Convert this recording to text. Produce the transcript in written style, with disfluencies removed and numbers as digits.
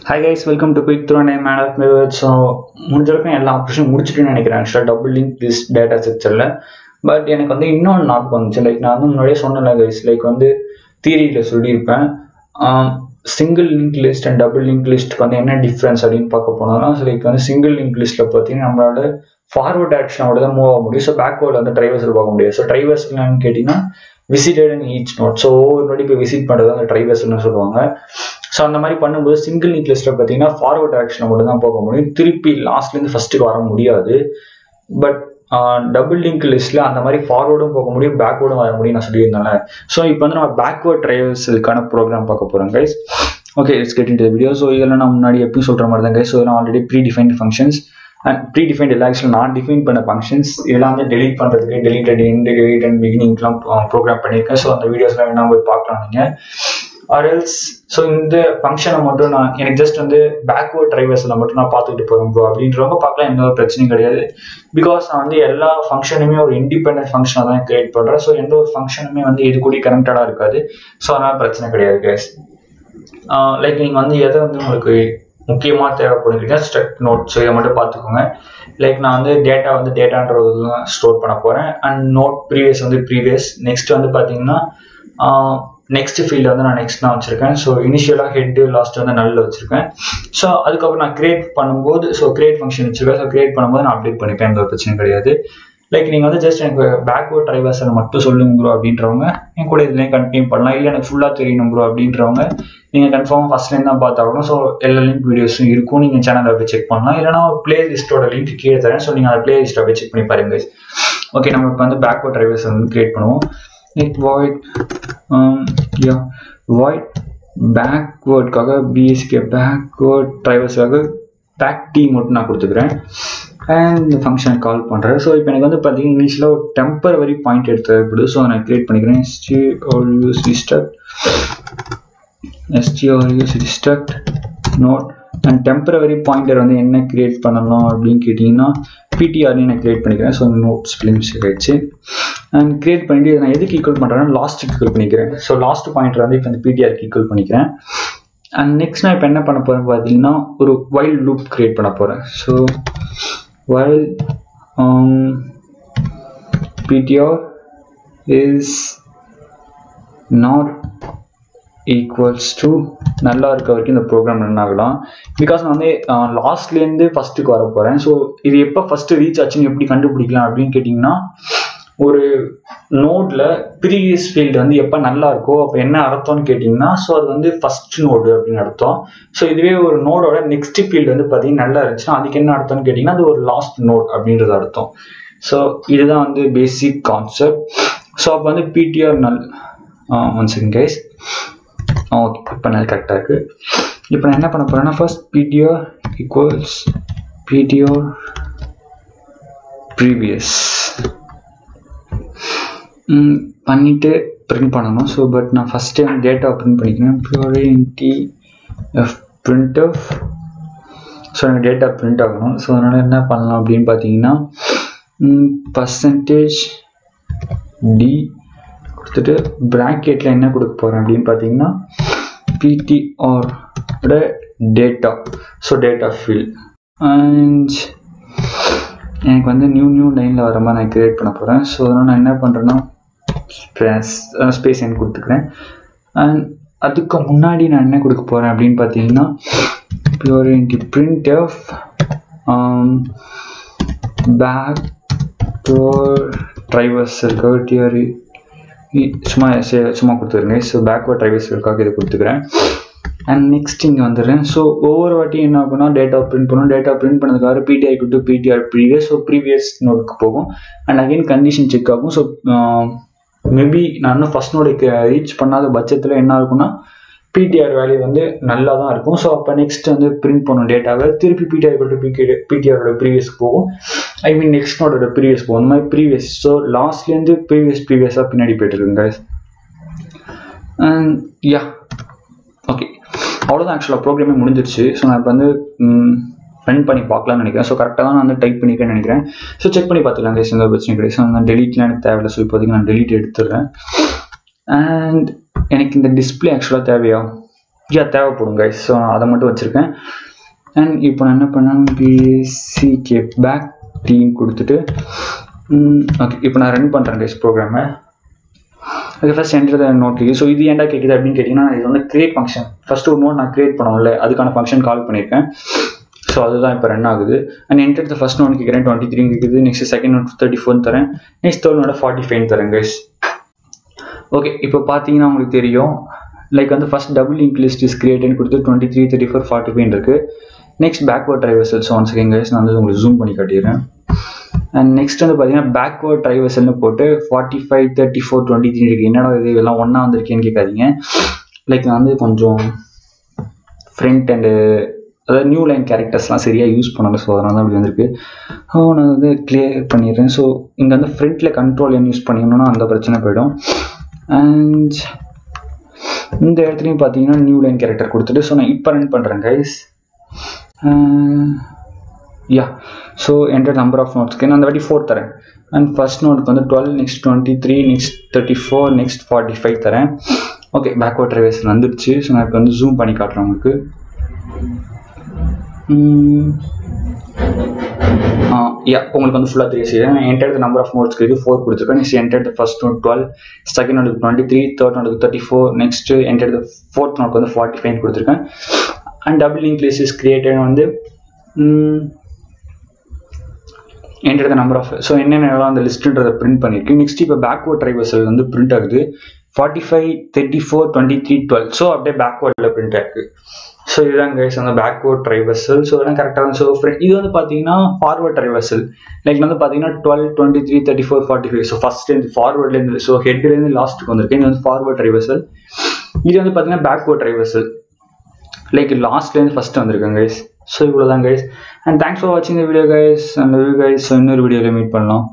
Hi guys, welcome to Quick Through and I'm Man of Mewed. So, முடிஞ்சிருக்கும் எல்லா operation முடிச்சிட்டுன்னு நினைக்கிறேன். ஆக்சுவலாக டபுள் லிங்க் திஸ் டேட்டா ஸ்ட்ரக்சரில். பட் எனக்கு வந்து இன்னொன்று ஞாபகம் வந்துச்சு. லைக் நான் வந்து முன்னாடியே சொன்னேன்ல கைஸ், லைக் வந்து தியரியில் சொல்லியிருப்பேன். Single link list and double link லிஸ்ட்டுக்கு வந்து என்ன டிஃப்ரென்ஸ் அப்படின்னு பார்க்க போனோம்னா, லைக் வந்து சிங்கிள் லிங்க் லிஸ்ட்டில் பார்த்தீங்கன்னா நம்மளால ஃபார்வர்ட் ஆக்ஷனோட தான் மூவ் ஆக முடியும். ஸோ பேக்வேர்டில் வந்து ட்ரைவர்ஸில் பார்க்க முடியாது. ஸோ ட்ரைவர்ஸ்லான்னு கேட்டிங்கன்னா visited in each node. So ஒவ்வொரு நோடி போய் விசிட் பண்ணுறது அந்த ட்ரைவர்ஸ்னு சொல்லுவாங்க. ஸோ அந்த மாதிரி பண்ணும்போது சிங்கிள் லிங்க் லிஸ்ட்டில் பார்த்தீங்கன்னா ஃபார்வர்ட் ஆக்ஷனை மட்டும் தான் போக முடியும். திருப்பி லாஸ்ட்லேருந்து ஃபஸ்ட்டுக்கு வர முடியாது. பட் டபுள் லிங்க் லிஸ்ட்டில் அந்த மாதிரி ஃபார்வர்டும் போக முடியும், பேக்வேர்டும் வர முடியும் நான் சொல்லியிருந்தேன்ல. ஸோ இப்போ வந்து நம்ம பேக்வேர்ட் ட்ரைவர்ஸுக்கான ப்ரோக்ராம் பார்க்க போகிறோம் guys. Okay, it's get into the video. So இதெல்லாம் நான் முன்னாடி எப்பயும் சொல்கிற மாதிரி தான் கைஸ். ஸோ இதெல்லாம் already pre defined functions and pre defined எல்லா ஆக்சுவலாக நான் டிஃபைன் பண்ண ஃபங்க்ஷன்ஸ் இதெல்லாம் வந்து டெலிட் பண்ணுறதுக்கு டெலிட்டட் எண்ட் டெலிட் அண்ட் பிகினிங்லாம் ப்ரோக்ராம் பண்ணியிருக்கேன். ஸோ அந்த வீடியோஸ்லாம் வேணால் போய் பார்க்கலாம் நீங்கள். ஆர்எல்ஸ் ஸோ இந்த ஃபங்க்ஷனை மட்டும் நான் எனக்கு ஜஸ்ட் வந்து பேக்வேர்ட் ட்ரைவர்ஸில் மட்டும் நான் பார்த்துக்கிட்டு போகிறேன் ப்ரோ அப்படின்றவங்க பார்க்கலாம், எந்த ஒரு பிரச்சனையும் கிடையாது. பிகாஸ் நான் வந்து எல்லா ஃபங்க்ஷனுமே ஒரு இண்டிபெண்டன்ட் ஃபங்க்ஷனாக தான் கிரியேட் பண்ணுறேன். ஸோ எந்த ஒரு ஃபங்க்ஷனுமே வந்து இது கூட கனெக்டடாக இருக்காது. ஸோ அதனால் பிரச்சனை கிடையாது கைஸ். லைக் நீங்கள் வந்து எதை வந்து உங்களுக்கு முக்கியமாக தேவைப்படுறீங்க ஸ்ட்ரக்ட் நோட். ஸோ இதை மட்டும் பார்த்துக்கோங்க. லைக் நான் வந்து டேட்டா வந்து டேட்டான்றதுலாம் ஸ்டோர் பண்ண போகிறேன். அண்ட் நோட் ப்ரீவியஸ் வந்து ப்ரீவியஸ். நெக்ஸ்ட் வந்து பார்த்தீங்கன்னா நெக்ஸ்ட் ஃபீல்டு வந்து நான் நெக்ஸ்ட் நான் வச்சுருக்கேன். ஸோ இனிஷியலாக ஹெட்டு லாஸ்ட் வந்து நல்ல வச்சுருக்கேன். ஸோ அதுக்கப்புறம் நான் கிரியேட் பண்ணும்போது கிரியேட் ஃபங்க்ஷன் வச்சுருக்கேன். ஸோ கிரியேட் பண்ணும்போது நான் அப்டேட் பண்ணிப்பேன், எந்த ஒரு பிரச்சனையும் கிடையாது. லைக் நீங்கள் வந்து ஜஸ்ட் எனக்கு பேக்வேர்ட் ட்ரைவர்ஸை மட்டும் சொல்லுங்க ப்ரோ அப்படின்றவங்க என் கூட இதுலேயும் கண்டினியூ பண்ணலாம். இல்லை எனக்கு ஃபுல்லாக தெரியணும் ப்ரோ அப்படின்றவங்க நீங்கள் கன்ஃபார்மாக ஃபஸ்ட்லேருந்து தான் பார்த்தாகணும். ஸோ எல்லா லிங்க் வீடியோஸும் இருக்கும், நீங்கள் சேனலில் போய் செக் பண்ணலாம். இல்லைனா பிளே லிஸ்ட்டோட லிங்க் கீழே தரேன். ஸோ நீங்கள் அந்த பிளே லிஸ்ட்டை போய் செக் பண்ணி பாருங்க. ஓகே, நம்ம இப்போ வந்து பேக்வேர்ட் ட்ரைவர்ஸ் வந்து கிரியேட் பண்ணுவோம். void void பேக்வேர்டுக்காக பிஎஸ்கே பேக்வேர்ட் ட்ரைவர்ஸுக்காக பேக் டி மட்டும் நான் கொடுத்துக்கிறேன். அண்ட் இந்த ஃபங்க்ஷனை கால் பண்ணுறேன். ஸோ இப்போ எனக்கு வந்து பார்த்தீங்கன்னா இனிஷியலாக ஒரு டெம்பரவரி பாயிண்ட் எடுத்து தேவைப்படுது. ஸோ நான் கிரியேட் பண்ணிக்கிறேன். struct node and temporary pointer வந்து என்ன கிரியேட் பண்ணணும் அப்படின்னு கேட்டிங்கன்னா பிடிஆர்னு நான் கிரியேட் பண்ணிக்கிறேன். ஸோ நோட் ஸ்பிளிங் ஆகிடுச்சு. அண்ட் கிரியேட் பண்ணிட்டு நான் எதுக்கு ஈக்குவல் பண்ணுறேன்னா லாஸ்ட்டுக்கு ஈக்குவல் பண்ணிக்கிறேன். ஸோ லாஸ்ட் பாயிண்டர் வந்து இப்போ இந்த பிடிஆருக்கு ஈக்குவல் பண்ணிக்கிறேன். அண்ட் நெக்ஸ்ட் நான் இப்போ என்ன பண்ண போகிறேன் பார்த்தீங்கன்னா ஒரு வைல் லூப் கிரியேட் பண்ண போகிறேன். So while ptr is not equals to நல்லா இருக்க வரைக்கும் இந்த ப்ரோக்ராம் ரன் ஆகலாம். பிகாஸ் நான் வந்து லாஸ்ட்லேருந்து ஃபஸ்ட்டுக்கு வர போகிறேன். ஸோ இது எப்போ ஃபஸ்ட்டு ரீச் ஆச்சுன்னு எப்படி கண்டுபிடிக்கலாம் அப்படின்னு கேட்டிங்கன்னா ஒரு நோடில் ப்ரீவியஸ் ஃபீல்டு வந்து எப்போ நல்லா இருக்கோ அப்போ என்ன அர்த்தம்னு கேட்டிங்கன்னா ஸோ அது வந்து ஃபஸ்ட் நோடு அப்படின்னு அர்த்தம். ஸோ இதுவே ஒரு நோடோட நெக்ஸ்ட் ஃபீல்டு வந்து பார்த்தீங்கன்னா நல்லா இருந்துச்சுன்னா அதுக்கு என்ன அர்த்தம்னு கேட்டிங்கன்னா அது ஒரு லாஸ்ட் நோட் அப்படின்றது அர்த்தம். ஸோ இதுதான் வந்து பேசிக் கான்செப்ட். ஸோ அப்போ வந்து பிடிஆர் நல் ஒன் செகண்ட் கைஸ். ஓகே, இப்போ நல்ல கரெக்டாக இருக்குது. இப்போ நான் என்ன பண்ண போகிறேன்னா first PTR equals PTR previous பண்ணிவிட்டு பிரிண்ட் பண்ணணும். ஸோ பட் நான் ஃபஸ்ட் டைம் டேட்டா பிரிண்ட் பண்ணிக்கிறேன். printf. ஸோ எனக்கு டேட்டா பிரிண்ட் ஆகணும். ஸோ அதனால் என்ன பண்ணலாம் அப்படின்னு பார்த்தீங்கன்னா %d கொடுத்துட்டு ப்ராக்கெட்டில் என்ன கொடுக்க போகிறேன் அப்படின்னு பார்த்தீங்கன்னா ptr data. So data field and எனக்கு வந்து நியூ லைனில் வர மாதிரி நான் கிரியேட் பண்ண போகிறேன். ஸோ அதனால் நான் என்ன பண்ணுறேன்னா ஸ்பேஸ் எனக்கு கொடுத்துக்கிறேன். அண்ட் அதுக்கு முன்னாடி நான் என்ன கொடுக்க போகிறேன் அப்படின்னு பார்த்தீங்கன்னா printf பேக்வேர்ட் ட்ரைவர்ஸ் இருக்க சும்மா கொடுத்துருங்க. ஸோ பேக்வேர்ட் ட்ரைவர்ஸ்க்காக இதை கொடுத்துக்கிறேன். அண்ட் நெக்ஸ்ட் இங்கே வந்துடுறேன். ஸோ ஒவ்வொரு வாட்டியும் என்ன ஆகும்னா டேட்டா பிரிண்ட் பண்ணணும். டேட்டா பிரிண்ட் பண்ணதுக்காக PTI to PTR previous. So previous நோடுக்கு போகும். அண்ட் அகைன் கண்டிஷன் செக் ஆகும். ஸோ மேபி நான் இன்னும் ஃபஸ்ட் நோடுக்கு ரீச் பண்ணாத பட்சத்தில் என்ன இருக்குன்னா பிடிஆர் வேல்யூ வந்து நல்லா தான் இருக்கும். ஸோ அப்போ நெக்ஸ்ட் வந்து பிரிண்ட் பண்ணணும் டேட்டாவை. திருப்பி பிடிஐ டு பிடிஆரோட ப்ரீவியஸ்க்கு போகும். ஐ மீன் நெக்ஸ்ட் நோடோட ப்ரீவியஸ் போகும். அந்த மாதிரி ப்ரீவியஸ். ஸோ லாஸ்ட்லேருந்து ப்ரீவியஸாக பின்னாடி போய்ட்டு இருக்குங்க. அண்ட் யா ஓகே, அவ்வளோதான். ஆக்சுவலாக ப்ரோக்ராமே முடிஞ்சிருச்சு. ஸோ நான் இப்போ வந்து ரன் பண்ணி பார்க்கலாம்னு நினைக்கிறேன். ஸோ கரெக்டாக தான் நான் வந்து டைப் பண்ணிக்கிறேன்னு நினைக்கிறேன். ஸோ செக் பண்ணி பார்த்துக்கலாம் கைஸ், எந்த பிரச்சனை கிடையாது. ஸோ நான் டெலிட்லாம் எனக்கு தேவையில்லை. ஸோ இப்போதைக்கு நான் டெலிட் எடுத்துடுறேன். அண்ட் எனக்கு இந்த டிஸ்பிளே ஆக்சுவலாக தேவையா தேவைப்படும் கைஸ். ஸோ நான் அதை மட்டும் வச்சுருக்கேன். அண்ட் இப்போ நான் என்ன பண்ணேன், பிசிகே பேக் டீம் கொடுத்துட்டு ஓகே இப்போ நான் ரன் பண்ணுறேன் கைஸ் ப்ரோக்ராமை. அது first enter the node. So இது ஏன்டா கேட்குது அப்படின்னு கேட்டிங்கன்னா, இது வந்து கிரியேட் ஃபங்க்ஷன். ஃபஸ்ட்டு ஒரு நோட் நான் கிரியேட் பண்ணோம்ல, அதுக்கான ஃபங்க்ஷன் கால் பண்ணியிருக்கேன். ஸோ அதுதான் இப்போ ரன் ஆகுது. And enter the first node கேட்குறேன், 23 கேட்குது. நெக்ஸ்ட் செகண்ட் நோட் 34 தரேன். நெக்ஸ்ட் தேர்ட் நோட 45 தரேன் கைஸ். ஓகே இப்போ பார்த்தீங்கன்னா உங்களுக்கு தெரியும், லைக் வந்து first double link list is கிரியேட்னு கொடுத்து 23, 34, 45 இருக்குது. Next backward traversal. So one second guys, நான் வந்து உங்களுக்கு ஜூம் பண்ணி காட்டிடுறேன். அண்ட் நெக்ஸ்ட் வந்து பார்த்தீங்கன்னா பேக்வர்ட் ட்ரைவர்சல்னு போட்டு 45, 34, 23 இருக்குது. என்னடா இது இதெல்லாம் ஒன்றா வந்திருக்கேன்னு கேட்காதீங்க. லைக் நான் வந்து கொஞ்சம் ஃப்ரண்ட் அண்டு அதாவது நியூ லைன் கேரக்டர்ஸ்லாம் சரியாக யூஸ் பண்ணல. ஸோ அதனால தான் அப்படி வந்திருக்கு. நான் வந்து கிளியர் பண்ணிடுறேன். ஸோ இங்கே வந்து ஃப்ரண்ட்டில் கண்ட்ரோல் என் யூஸ் பண்ணிக்கணும்னா அந்த பிரச்சனை போயிடும். அண்ட் இந்த இடத்துலையும் பார்த்தீங்கன்னா நியூ லைன் கேரக்டர் கொடுத்துட்டு ஸோ நான் இப்போ ரன் பண்ணுறேன் guys. So enter number of நோட்ஸ்க்கு நான் அந்த வாட்டி 4 தரேன். அண்ட் ஃபர்ஸ்ட் நோட்டுக்கு வந்து 12, நெக்ஸ்ட் 23, நெக்ஸ்ட் 34, நெக்ஸ்ட் 45 தரேன். ஓகே பேக்வர்ட் ட்ரைவர்சல் வந்துடுச்சு. ஸோ நான் இப்போ வந்து ஜூம் பண்ணி காட்டுறேன் உங்களுக்கு. உங்களுக்கு வந்து ஃபுல்லாக 3 செய்யுது. நான் என்டர் த நம்பர் ஆஃப் நோட்ஸ்க்கு இது 4 கொடுத்துருக்கேன். Next enter the first node 12, second நோட்டுக்கு 23, தேர்ட் நோட்டுக்கு 34, நெக்ஸ்ட் என்டர் த ஃபோர்த் நோட்டுக்கு வந்து 45 கொடுத்துருக்கேன். And double link list is created வந்து enter the number of. So என்னென்னலாம் அந்த லிஸ்ட்டுன்றதை பிரிண்ட் பண்ணியிருக்கு. நெக்ஸ்ட் இப்போ பேக்வர்ட் ட்ரைவர்சல் வந்து பிரிண்ட் ஆகுது 45, 34, 23, 12. ஸோ அப்படியே பேக்வர்டில் பிரிண்ட் ஆயிருக்கு. ஸோ இதுதான் கைஸ் அந்த பேக்வர்ட் ட்ரைவர்சல். ஸோ இதெல்லாம் கரெக்டாக. ஸோ இது வந்து பார்த்தீங்கன்னா ஃபார்வர்ட் ட்ரைவர்சல். லைக் வந்து பார்த்தீங்கன்னா 12, 23, 34, 45. ஸோ ஃபர்ஸ்ட்லேருந்து ஃபார்வர்ட்லேருந்து ஸோ ஹெட்லேருந்து லாஸ்ட்டுக்கு வந்திருக்கு. இது வந்து ஃபார்வர்ட் ட்ரைவர்சல். இது வந்து பார்த்தீங்கன்னா பேக்வர்ட் ட்ரைவர்சல். லைக் லாஸ்ட்லேருந்து ஃபஸ்ட்டு வந்திருக்கேன் கைஸ். ஸோ இவ்வளோ தான் கைஸ். அண்ட் தேங்க்ஸ் ஃபார் வாட்சிங் த வீடியோ கைஸ். அந்த வீடியோ கைஸ் இன்னொரு வீடியோவில் மீட் பண்ணலாம்.